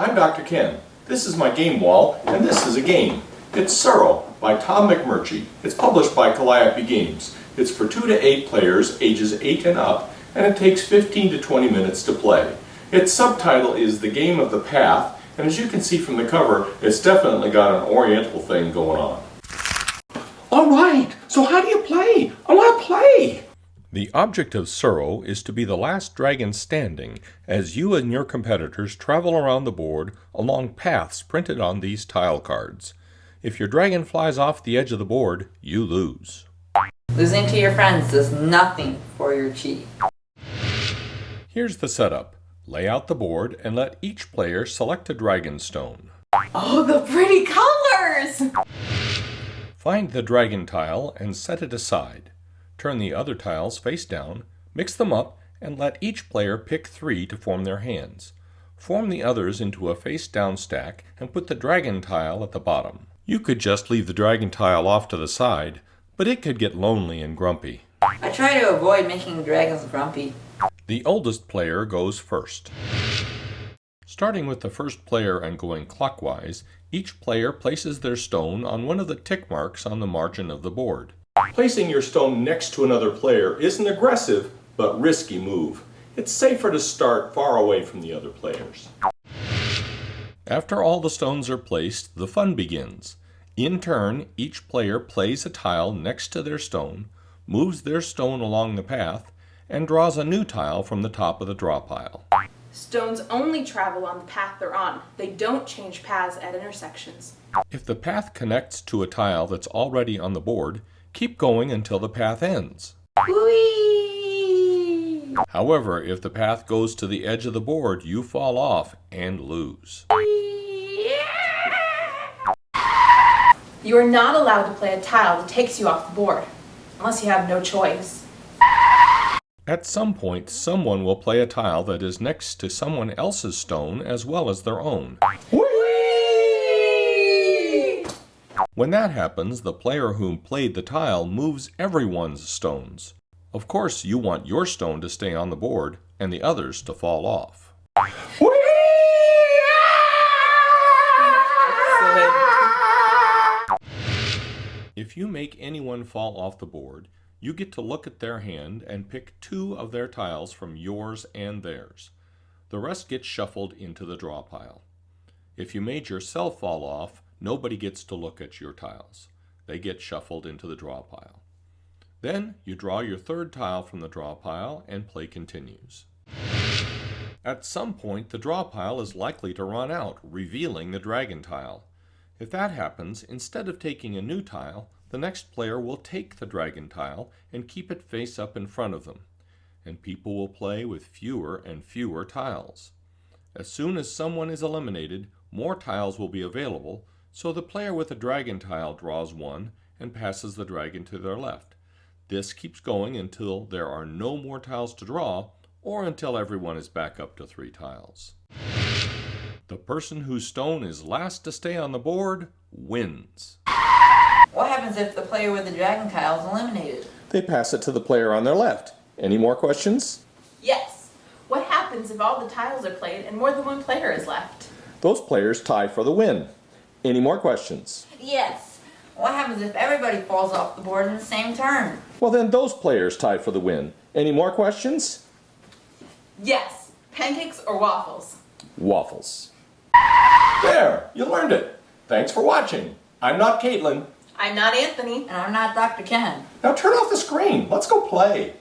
I'm Dr. Ken. This is my game wall, and this is a game. It's Tsuro by Tom McMurchie. It's published by Calliope Games. It's for 2 to 8 players, ages 8 and up, and it takes 15 to 20 minutes to play. Its subtitle is The Game of the Path, and as you can see from the cover, it's definitely got an oriental thing going on. Alright, so how do you play? I want to play! The object of Tsuro is to be the last dragon standing as you and your competitors travel around the board along paths printed on these tile cards. If your dragon flies off the edge of the board, you lose. Losing to your friends does nothing for your chi. Here's the setup. Lay out the board and let each player select a dragon stone. Oh, the pretty colors! Find the dragon tile and set it aside. Turn the other tiles face down, mix them up, and let each player pick 3 to form their hands. Form the others into a face-down stack and put the dragon tile at the bottom. You could just leave the dragon tile off to the side, but it could get lonely and grumpy. I try to avoid making dragons grumpy. The oldest player goes first. Starting with the first player and going clockwise, each player places their stone on one of the tick marks on the margin of the board. Placing your stone next to another player is an aggressive but risky move. It's safer to start far away from the other players. After all the stones are placed, the fun begins. In turn, each player plays a tile next to their stone, moves their stone along the path, and draws a new tile from the top of the draw pile. Stones only travel on the path they're on. They don't change paths at intersections. If the path connects to a tile that's already on the board, keep going until the path ends. Whee! However, if the path goes to the edge of the board, you fall off and lose. You are not allowed to play a tile that takes you off the board, unless you have no choice. At some point, someone will play a tile that is next to someone else's stone as well as their own. Whee! When that happens, the player who played the tile moves everyone's stones. Of course, you want your stone to stay on the board and the others to fall off. Whee! If you make anyone fall off the board, you get to look at their hand and pick 2 of their tiles from yours and theirs. The rest gets shuffled into the draw pile. If you made yourself fall off, nobody gets to look at your tiles. They get shuffled into the draw pile. Then you draw your 3rd tile from the draw pile and play continues. At some point, the draw pile is likely to run out, revealing the dragon tile. If that happens, instead of taking a new tile, the next player will take the dragon tile and keep it face up in front of them, and people will play with fewer and fewer tiles. As soon as someone is eliminated, more tiles will be available, so the player with the dragon tile draws 1 and passes the dragon to their left. This keeps going until there are no more tiles to draw, or until everyone is back up to 3 tiles. The person whose stone is last to stay on the board wins. What happens if the player with the dragon tile is eliminated? They pass it to the player on their left. Any more questions? Yes. What happens if all the tiles are played and more than one player is left? Those players tie for the win. Any more questions? Yes. What happens if everybody falls off the board in the same turn? Well, then those players tie for the win. Any more questions? Yes. Pancakes or waffles? Waffles. There, you learned it. Thanks for watching. I'm not Caitlin. I'm not Anthony. And I'm not Dr. Ken. Now turn off the screen. Let's go play.